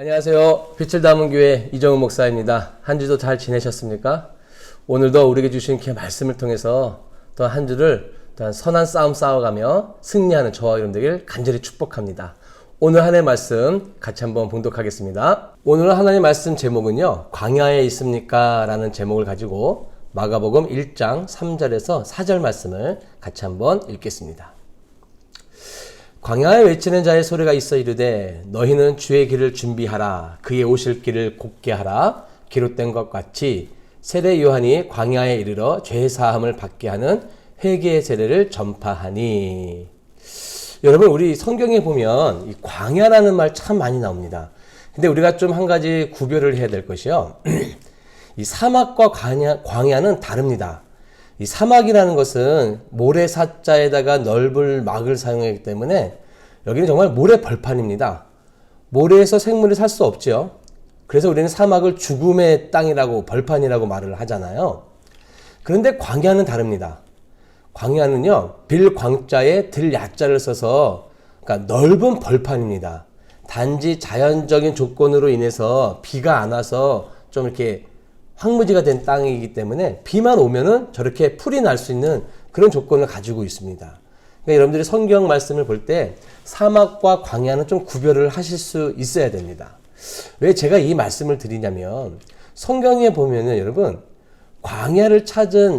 안녕하세요. 빛을 담은 교회 이정훈 목사입니다. 한 주도 잘 지내셨습니까? 오늘도 우리에게 주신 그 말씀을 통해서 또 한 주를 또한 선한 싸움 싸워가며 승리하는 저와 여러분 되길 간절히 축복합니다. 오늘 하나님의 말씀 같이 한번 봉독하겠습니다. 오늘 하나님의 말씀 제목은요, 광야에 있습니까? 라는 제목을 가지고 마가복음 1장 3절에서 4절 말씀을 같이 한번 읽겠습니다. 광야에 외치는 자의 소리가 있어 이르되 너희는 주의 길을 준비하라. 그의 오실 길을 곧게 하라. 기록된 것 같이 세례 요한이 광야에 이르러 죄 사함을 받게 하는 회개의 세례를 전파하니. 여러분, 우리 성경에 보면 이 광야라는 말 참 많이 나옵니다. 근데 우리가 좀 한 가지 구별을 해야 될 것이요. 이 사막과 광야는 다릅니다. 이 사막이라는 것은 모래사자에다가 넓은 막을 사용하기 때문에 여기는 정말 모래 벌판입니다. 모래에서 생물이 살 수 없죠. 그래서 우리는 사막을 죽음의 땅이라고 벌판이라고 말을 하잖아요. 그런데 광야는 다릅니다. 광야는요, 빌광자에 들야자를 써서 그러니까 넓은 벌판입니다. 단지 자연적인 조건으로 인해서 비가 안 와서 좀 이렇게 황무지가 된 땅이기 때문에 비만 오면은 저렇게 풀이 날 수 있는 그런 조건을 가지고 있습니다. 그러니까 여러분들이 성경 말씀을 볼 때 사막과 광야는 좀 구별을 하실 수 있어야 됩니다. 왜 제가 이 말씀을 드리냐면 성경에 보면은 여러분 광야를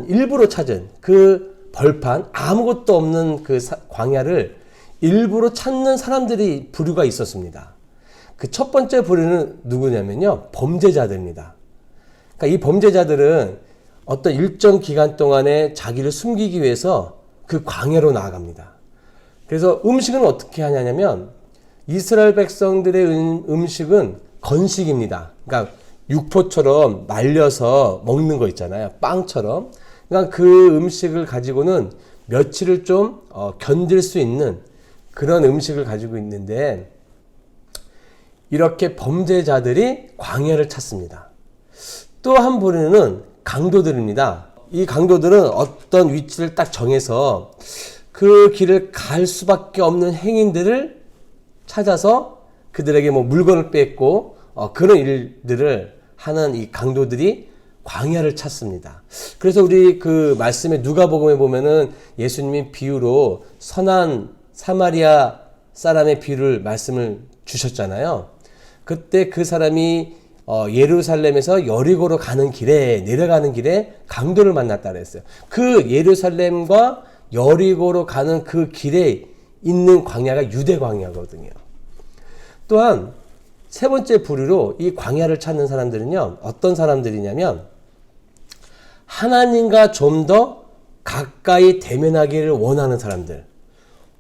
일부러 찾은 그 벌판, 아무것도 없는 그 광야를 일부러 찾는 사람들이 부류가 있었습니다. 그 첫 번째 부류는 누구냐면요, 범죄자들입니다. 그러니까 이 범죄자들은 어떤 일정 기간 동안에 자기를 숨기기 위해서 그 광야로 나아갑니다. 그래서 음식은 어떻게 하냐면 이스라엘 백성들의 음식은 건식입니다. 그러니까 육포처럼 말려서 먹는 거 있잖아요. 빵처럼. 그러니까 그 음식을 가지고는 며칠을 좀 견딜 수 있는 그런 음식을 가지고 있는데 이렇게 범죄자들이 광야를 찾습니다. 또 한 부류는 강도들입니다. 이 강도들은 어떤 위치를 딱 정해서 그 길을 갈 수밖에 없는 행인들을 찾아서 그들에게 뭐 물건을 뺏고 그런 일들을 하는 이 강도들이 광야를 찾습니다. 그래서 우리 그 말씀에 누가복음에 보면은 예수님이 비유로 선한 사마리아 사람의 비유를 말씀을 주셨잖아요. 그때 그 사람이 예루살렘에서 여리고로 내려가는 길에 강도를 만났다 그랬어요. 그 예루살렘과 여리고로 가는 그 길에 있는 광야가 유대 광야거든요. 또한 세 번째 부류로 이 광야를 찾는 사람들은요, 어떤 사람들이냐면 하나님과 좀 더 가까이 대면하기를 원하는 사람들.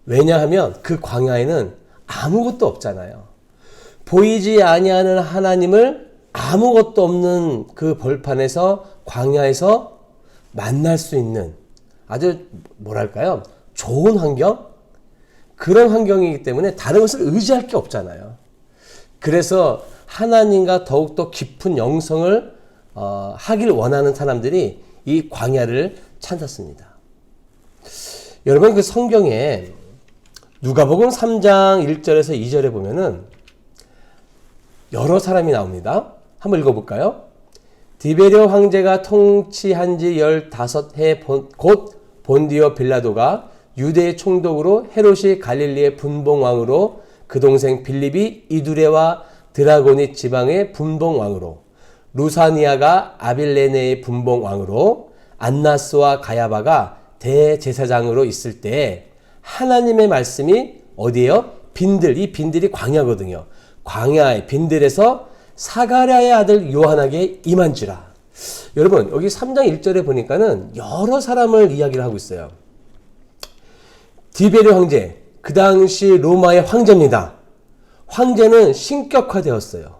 왜냐하면 그 광야에는 아무것도 없잖아요. 보이지 아니하는 하나님을 아무것도 없는 그 벌판에서 광야에서 만날 수 있는 아주 뭐랄까요, 좋은 환경? 그런 환경이기 때문에 다른 것을 의지할 게 없잖아요. 그래서 하나님과 더욱더 깊은 영성을 하길 원하는 사람들이 이 광야를 찾았습니다. 여러분, 그 성경에 누가복음 3장 1절에서 2절에 보면은 여러 사람이 나옵니다. 한번 읽어볼까요? 디베rio 황제가 통치한 지 15해 곧 본디오 빌라도가 유대의 총독으로 헤롯이 갈릴리의 분봉왕으로 그 동생 빌립이 이두레와 드라고니 지방의 분봉왕으로 루사니아가 아빌레네의 분봉왕으로 안나스와 가야바가 대제사장으로 있을 때 하나님의 말씀이 어디에요? 이 빈들이 광야거든요. 광야의 빈들에서 사가랴의 아들 요한에게 임한지라. 여러분, 여기 3장 1절에 보니까는 여러 사람을 이야기를 하고 있어요. 디베rio 황제, 그 당시 로마의 황제입니다. 황제는 신격화되었어요.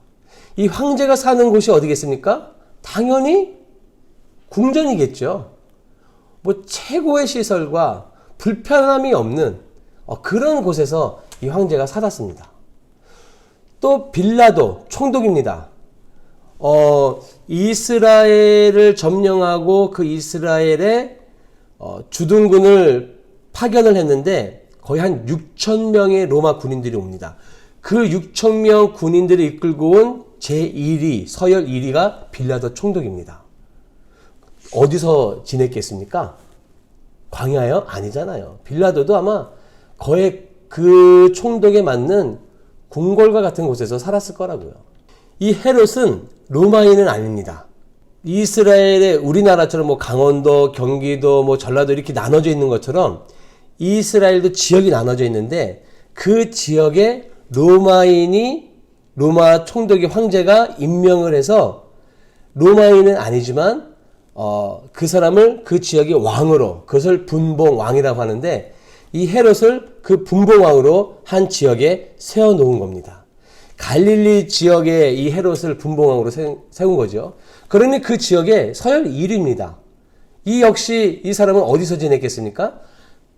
이 황제가 사는 곳이 어디겠습니까? 당연히 궁전이겠죠. 뭐 최고의 시설과 불편함이 없는 그런 곳에서 이 황제가 살았습니다. 또 빌라도 총독입니다. 이스라엘을 점령하고 그 이스라엘의 주둔군을 파견을 했는데 거의 한 6천 명의 로마 군인들이 옵니다. 그 6천 명 군인들이 이끌고 온 제1위, 서열 1위가 빌라도 총독입니다. 어디서 지냈겠습니까? 광야요? 아니잖아요. 빌라도도 아마 거의 그 총독에 맞는 궁궐과 같은 곳에서 살았을 거라고요. 이 헤롯은 로마인은 아닙니다. 이스라엘의 우리나라처럼 뭐 강원도, 경기도, 뭐 전라도 이렇게 나눠져 있는 것처럼 이스라엘도 지역이 나눠져 있는데 그 지역에 로마 총독의 황제가 임명을 해서 로마인은 아니지만 그 사람을 그 지역의 왕으로, 그것을 분봉왕이라고 하는데 이 헤롯을 그 분봉왕으로 한 지역에 세워놓은 겁니다. 갈릴리 지역에 이 헤롯을 분봉왕으로 세운 거죠. 그러니 그 지역에 서열 1위입니다. 이 역시 이 사람은 어디서 지냈겠습니까?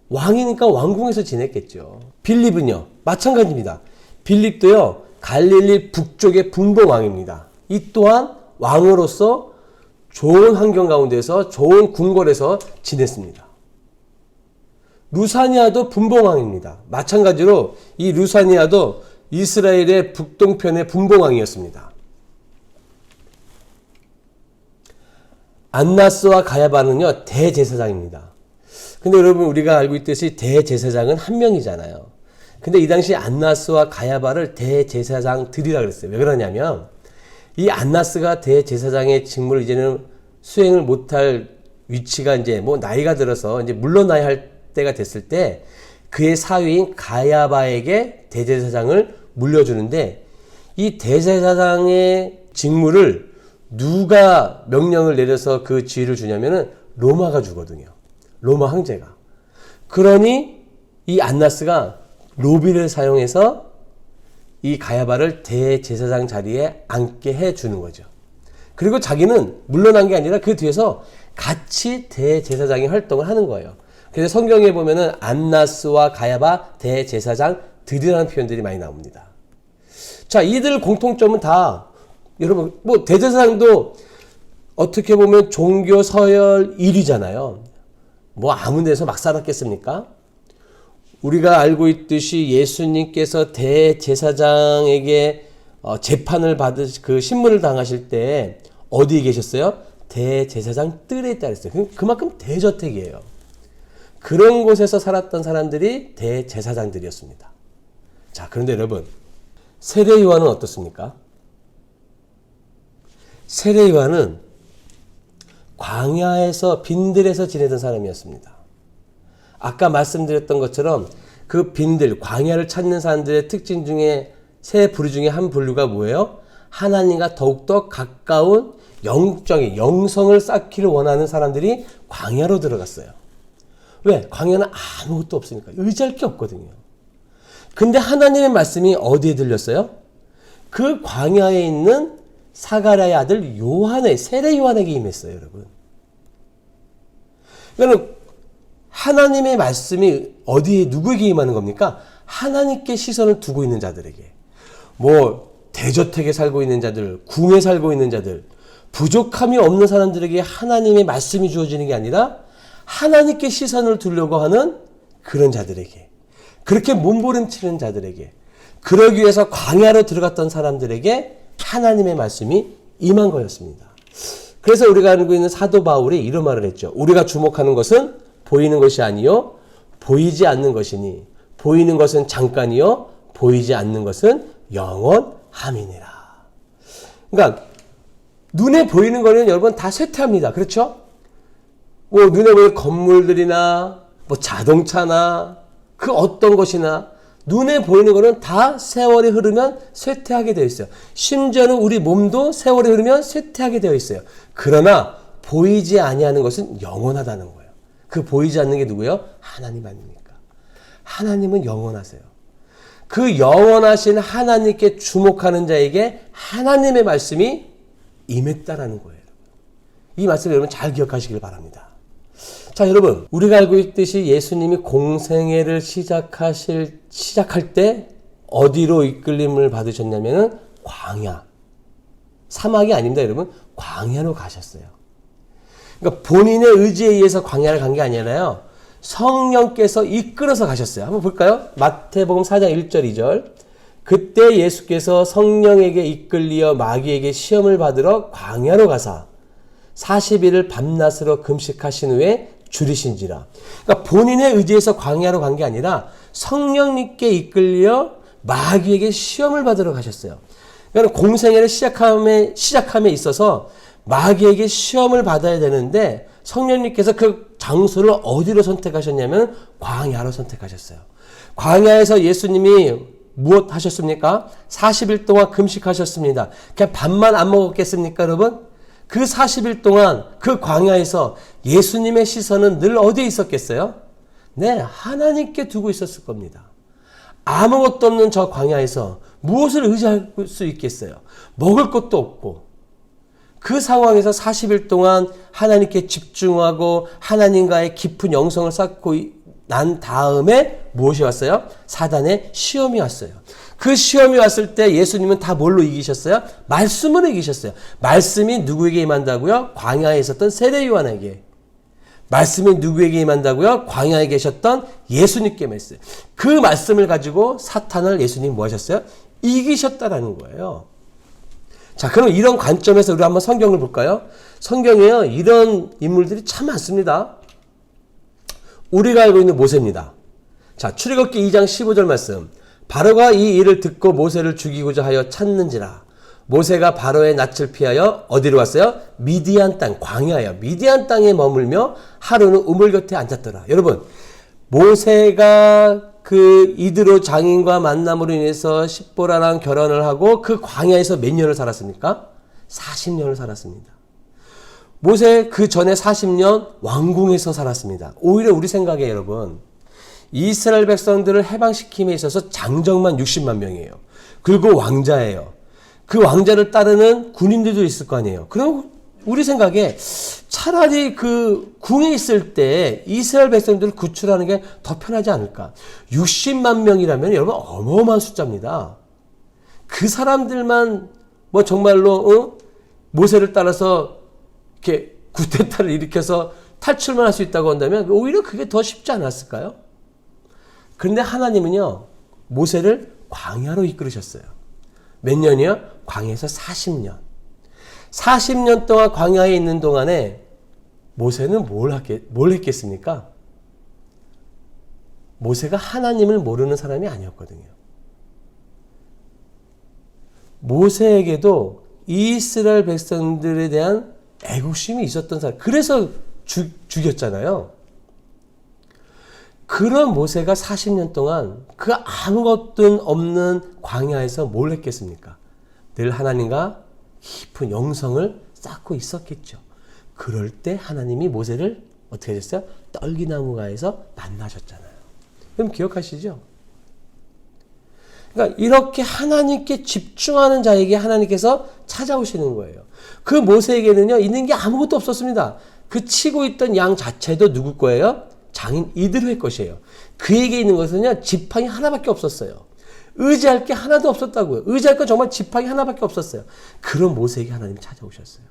왕이니까 왕궁에서 지냈겠죠. 빌립은요, 마찬가지입니다. 빌립도요, 갈릴리 북쪽의 분봉왕입니다. 이 또한 왕으로서 좋은 환경 가운데서 좋은 궁궐에서 지냈습니다. 루사니아도 분봉왕입니다. 마찬가지로 이 루사니아도 이스라엘의 북동편의 분봉왕이었습니다. 안나스와 가야바는요, 대제사장입니다. 근데 여러분, 우리가 알고 있듯이 대제사장은 한 명이잖아요. 근데 이 당시 안나스와 가야바를 대제사장들이라 그랬어요. 왜 그러냐면 이 안나스가 대제사장의 직무를 이제는 수행을 못할 위치가 이제 뭐 나이가 들어서 이제 물러나야 할 때가 됐을 때 그의 사위인 가야바에게 대제사장을 물려주는데 이 대제사장의 직무를 누가 명령을 내려서 그 지위를 주냐면은 로마가 주거든요. 로마 황제가. 그러니 이 안나스가 로비를 사용해서 이 가야바를 대제사장 자리에 앉게 해주는 거죠. 그리고 자기는 물러난 게 아니라 그 뒤에서 같이 대제사장의 활동을 하는 거예요. 그래서 성경에 보면은 안나스와 가야바 대제사장들이라는 표현들이 많이 나옵니다. 자, 이들 공통점은 다 여러분 뭐 대제사장도 어떻게 보면 종교 서열 1위잖아요. 뭐 아무 데서 막 살았겠습니까? 우리가 알고 있듯이 예수님께서 대제사장에게 재판을 그 신문을 당하실 때 어디에 계셨어요? 대제사장 뜰에 있다 그랬어요. 그만큼 대저택이에요. 그런 곳에서 살았던 사람들이 대제사장들이었습니다. 자, 그런데 여러분, 세례 요한은 어떻습니까? 세례 요한은 광야에서 빈들에서 지내던 사람이었습니다. 아까 말씀드렸던 것처럼 그 빈들, 광야를 찾는 사람들의 특징 중에 세 부류 중에 한 부류가 뭐예요? 하나님과 더욱더 가까운 영적인 영성을 쌓기를 원하는 사람들이 광야로 들어갔어요. 왜? 광야는 아무것도 없으니까. 의지할 게 없거든요. 근데 하나님의 말씀이 어디에 들렸어요? 그 광야에 있는 사가랴의 아들 요한의, 세례 요한에게 임했어요, 여러분. 그러니까 하나님의 말씀이 어디에 누구에게 임하는 겁니까? 하나님께 시선을 두고 있는 자들에게. 뭐 대저택에 살고 있는 자들, 궁에 살고 있는 자들, 부족함이 없는 사람들에게 하나님의 말씀이 주어지는 게 아니라 하나님께 시선을 두려고 하는 그런 자들에게, 그렇게 몸부림치는 자들에게, 그러기 위해서 광야로 들어갔던 사람들에게 하나님의 말씀이 임한 거였습니다. 그래서 우리가 알고 있는 사도 바울이 이런 말을 했죠. 우리가 주목하는 것은 보이는 것이 아니요 보이지 않는 것이니 보이는 것은 잠깐이요 보이지 않는 것은 영원함이니라. 그러니까 눈에 보이는 거는 여러분 다 쇠퇴합니다. 그렇죠? 뭐 눈에 보이는 건물들이나 뭐 자동차나 그 어떤 것이나 눈에 보이는 거는 다 세월이 흐르면 쇠퇴하게 되어 있어요. 심지어는 우리 몸도 세월이 흐르면 쇠퇴하게 되어 있어요. 그러나 보이지 아니하는 것은 영원하다는 거예요. 그 보이지 않는 게 누구예요? 하나님 아닙니까? 하나님은 영원하세요. 그 영원하신 하나님께 주목하는 자에게 하나님의 말씀이 임했다라는 거예요. 이 말씀을 여러분 잘 기억하시길 바랍니다. 자, 여러분, 우리가 알고 있듯이 예수님이 공생애를 시작할 때 어디로 이끌림을 받으셨냐면은 광야. 사막이 아닙니다, 여러분. 광야로 가셨어요. 그러니까 본인의 의지에 의해서 광야를 간 게 아니라요. 성령께서 이끌어서 가셨어요. 한번 볼까요? 마태복음 4장 1절 2절. 그때 예수께서 성령에게 이끌리어 마귀에게 시험을 받으러 광야로 가사 40일을 밤낮으로 금식하신 후에 줄이신지라. 그러니까 본인의 의지에서 광야로 간 게 아니라 성령님께 이끌려 마귀에게 시험을 받으러 가셨어요. 그러니까 공생애를 시작함에 있어서 마귀에게 시험을 받아야 되는데 성령님께서 그 장소를 어디로 선택하셨냐면 광야로 선택하셨어요. 광야에서 예수님이 무엇 하셨습니까? 40일 동안 금식하셨습니다. 그냥 밥만 안 먹었겠습니까, 여러분? 그 40일 동안 그 광야에서 예수님의 시선은 늘 어디에 있었겠어요? 네, 하나님께 두고 있었을 겁니다. 아무것도 없는 저 광야에서 무엇을 의지할 수 있겠어요? 먹을 것도 없고 그 상황에서 40일 동안 하나님께 집중하고 하나님과의 깊은 영성을 쌓고 난 다음에 무엇이 왔어요? 사단의 시험이 왔어요. 그 시험이 왔을 때 예수님은 다 뭘로 이기셨어요? 말씀으로 이기셨어요. 말씀이 누구에게 임한다고요? 광야에 있었던 세례 요한에게. 말씀이 누구에게 임한다고요? 광야에 계셨던 예수님께 임했어요. 그 말씀을 가지고 사탄을 예수님이 뭐 하셨어요? 이기셨다라는 거예요. 자, 그럼 이런 관점에서 우리 한번 성경을 볼까요? 성경에요, 이런 인물들이 참 많습니다. 우리가 알고 있는 모세입니다. 자, 출애굽기 2장 15절 말씀. 바로가 이 일을 듣고 모세를 죽이고자 하여 찾는지라. 모세가 바로의 낯을 피하여 어디로 왔어요? 미디안 땅, 광야예요. 미디안 땅에 머물며 하루는 우물 곁에 앉았더라. 여러분, 모세가 그 이드로 장인과 만남으로 인해서 십보라랑 결혼을 하고 그 광야에서 몇 년을 살았습니까? 40년을 살았습니다. 모세 그 전에 40년 왕궁에서 살았습니다. 오히려 우리 생각에 여러분, 이스라엘 백성들을 해방시킴에 있어서 장정만 60만 명이에요. 그리고 왕자예요. 그 왕자를 따르는 군인들도 있을 거 아니에요. 그럼 우리 생각에 차라리 그 궁에 있을 때 이스라엘 백성들을 구출하는 게 더 편하지 않을까. 60만 명이라면 여러분 어마어마한 숫자입니다. 그 사람들만 뭐 정말로 모세를 따라서 이렇게 구테타를 일으켜서 탈출만 할 수 있다고 한다면 오히려 그게 더 쉽지 않았을까요? 그런데 하나님은요, 모세를 광야로 이끌으셨어요. 몇 년이요? 광야에서 40년. 40년 동안 광야에 있는 동안에 모세는 뭘 했겠습니까? 모세가 하나님을 모르는 사람이 아니었거든요. 모세에게도 이스라엘 백성들에 대한 애국심이 있었던 사람. 그래서 죽였잖아요. 그런 모세가 40년 동안 그 아무것도 없는 광야에서 뭘 했겠습니까? 늘 하나님과 깊은 영성을 쌓고 있었겠죠. 그럴 때 하나님이 모세를 어떻게 하셨어요? 떨기나무가에서 만나셨잖아요. 그럼 기억하시죠? 그러니까 이렇게 하나님께 집중하는 자에게 하나님께서 찾아오시는 거예요. 그 모세에게는요, 있는 게 아무것도 없었습니다. 그 치고 있던 양 자체도 누구 거예요? 장인 이드로의 것이에요. 그에게 있는 것은요, 지팡이 하나밖에 없었어요. 의지할 게 하나도 없었다고요. 의지할 건 정말 지팡이 하나밖에 없었어요. 그런 모세에게 하나님이 찾아오셨어요.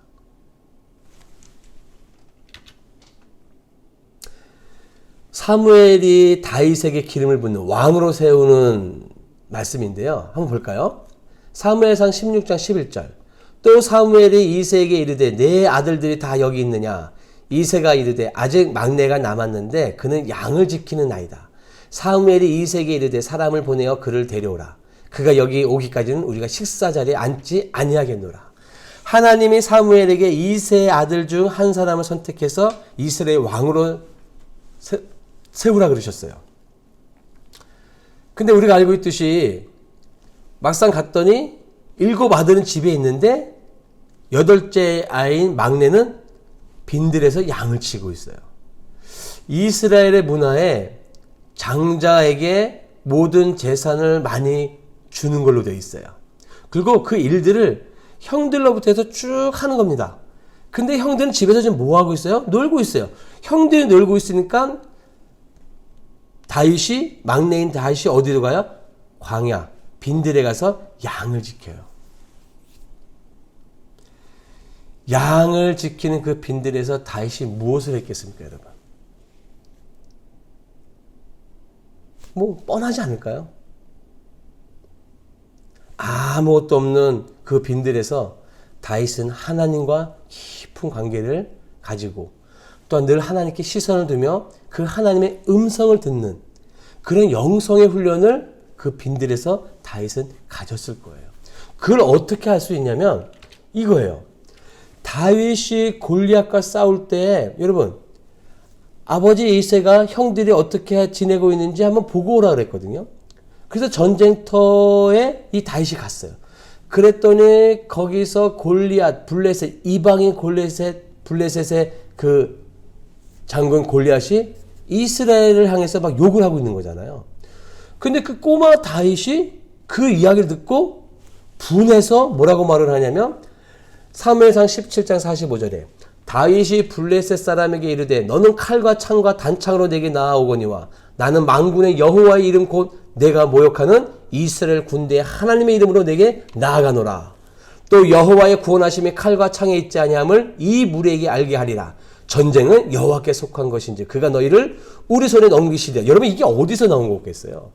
사무엘이 다윗에게 기름을 붓는 왕으로 세우는 말씀인데요. 한번 볼까요? 사무엘상 16장 11절. 또 사무엘이 이새에게 이르되 내 아들들이 다 여기 있느냐? 이새가 이르되 아직 막내가 남았는데 그는 양을 지키는 아이다. 사무엘이 이새에게 이르되 사람을 보내어 그를 데려오라. 그가 여기 오기까지는 우리가 식사 자리에 앉지 아니하겠노라. 하나님이 사무엘에게 이새의 아들 중 한 사람을 선택해서 이스라엘 왕으로 세우라 그러셨어요. 근데 우리가 알고 있듯이 막상 갔더니 7 아들은 집에 있는데 8째 아이인 막내는 빈들에서 양을 치고 있어요. 이스라엘의 문화에 장자에게 모든 재산을 많이 주는 걸로 되어 있어요. 그리고 그 일들을 형들로부터 해서 쭉 하는 겁니다. 근데 형들은 집에서 지금 뭐 하고 있어요? 놀고 있어요. 형들이 놀고 있으니까 다윗이, 막내인 다윗이 어디로 가요? 광야, 빈들에 가서 양을 지켜요. 양을 지키는 그 빈들에서 다윗이 무엇을 했겠습니까, 여러분? 뭐 뻔하지 않을까요? 아무것도 없는 그 빈들에서 다윗은 하나님과 깊은 관계를 가지고 또한 늘 하나님께 시선을 두며 그 하나님의 음성을 듣는 그런 영성의 훈련을 그 빈들에서 다윗은 가졌을 거예요. 그걸 어떻게 할 수 있냐면 이거예요. 다윗이 골리앗과 싸울 때 여러분 아버지 이새가 형들이 어떻게 지내고 있는지 한번 보고 오라 그랬거든요. 그래서 전쟁터에 이 다윗이 갔어요. 그랬더니 거기서 골리앗, 블레셋, 이방인 블레셋의 그 장군 골리앗이 이스라엘을 향해서 막 욕을 하고 있는 거잖아요. 근데 그 꼬마 다윗이 그 이야기를 듣고 분해서 뭐라고 말을 하냐면 사무엘상 17장 45절에 다윗이 블레셋 사람에게 이르되 너는 칼과 창과 단창으로 내게 나아오거니와 나는 만군의 여호와의 이름 곧 내가 모욕하는 이스라엘 군대의 하나님의 이름으로 내게 나아가노라. 또 여호와의 구원하심이 칼과 창에 있지 아니함을 이 무리에게 알게 하리라. 전쟁은 여호와께 속한 것인지 그가 너희를 우리 손에 넘기시리라. 여러분 이게 어디서 나온 거겠어요?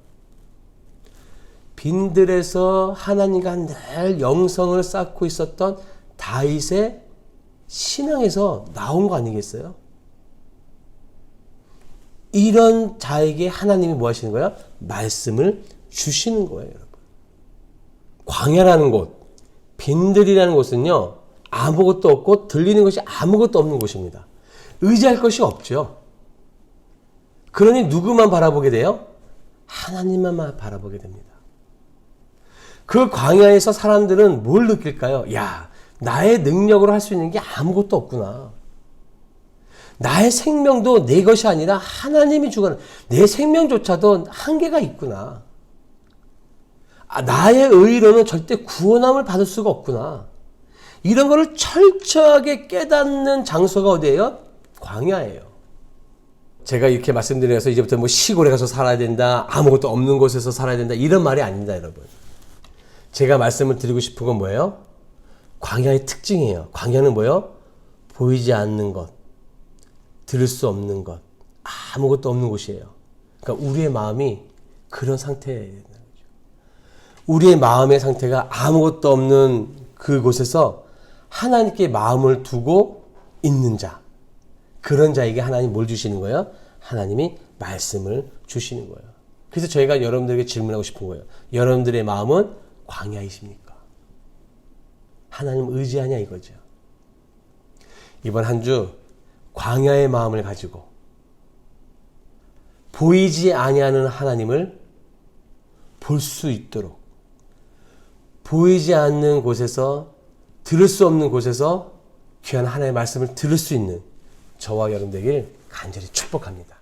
빈들에서 하나님과 늘 영성을 쌓고 있었던 다윗의 신앙에서 나온 거 아니겠어요? 이런 자에게 하나님이 뭐 하시는 거야? 말씀을 주시는 거예요, 여러분. 광야라는 곳, 빈들이라는 곳은요, 아무것도 없고 들리는 것이 아무것도 없는 곳입니다. 의지할 것이 없죠. 그러니 누구만 바라보게 돼요? 하나님만 바라보게 됩니다. 그 광야에서 사람들은 뭘 느낄까요? 야, 나의 능력으로 할 수 있는 게 아무것도 없구나. 나의 생명도 내 것이 아니라 하나님이 주거나 내 생명조차도 한계가 있구나. 나의 의로는 절대 구원함을 받을 수가 없구나. 이런 거를 철저하게 깨닫는 장소가 어디예요? 광야예요. 제가 이렇게 말씀드려서 이제부터 뭐 시골에 가서 살아야 된다, 아무것도 없는 곳에서 살아야 된다, 이런 말이 아닙니다, 여러분. 제가 말씀을 드리고 싶은 건 뭐예요? 광야의 특징이에요. 광야는 뭐예요? 보이지 않는 것, 들을 수 없는 것, 아무것도 없는 곳이에요. 그러니까 우리의 마음이 그런 상태예요. 우리의 마음의 상태가 아무것도 없는 그곳에서 하나님께 마음을 두고 있는 자, 그런 자에게 하나님 뭘 주시는 거예요? 하나님이 말씀을 주시는 거예요. 그래서 저희가 여러분들에게 질문하고 싶은 거예요. 여러분들의 마음은 광야이십니까? 하나님 의지하냐 이거죠. 이번 한 주 광야의 마음을 가지고 보이지 아니하는 하나님을 볼 수 있도록, 보이지 않는 곳에서, 들을 수 없는 곳에서 귀한 하나님의 말씀을 들을 수 있는 저와 여러분 되길 간절히 축복합니다.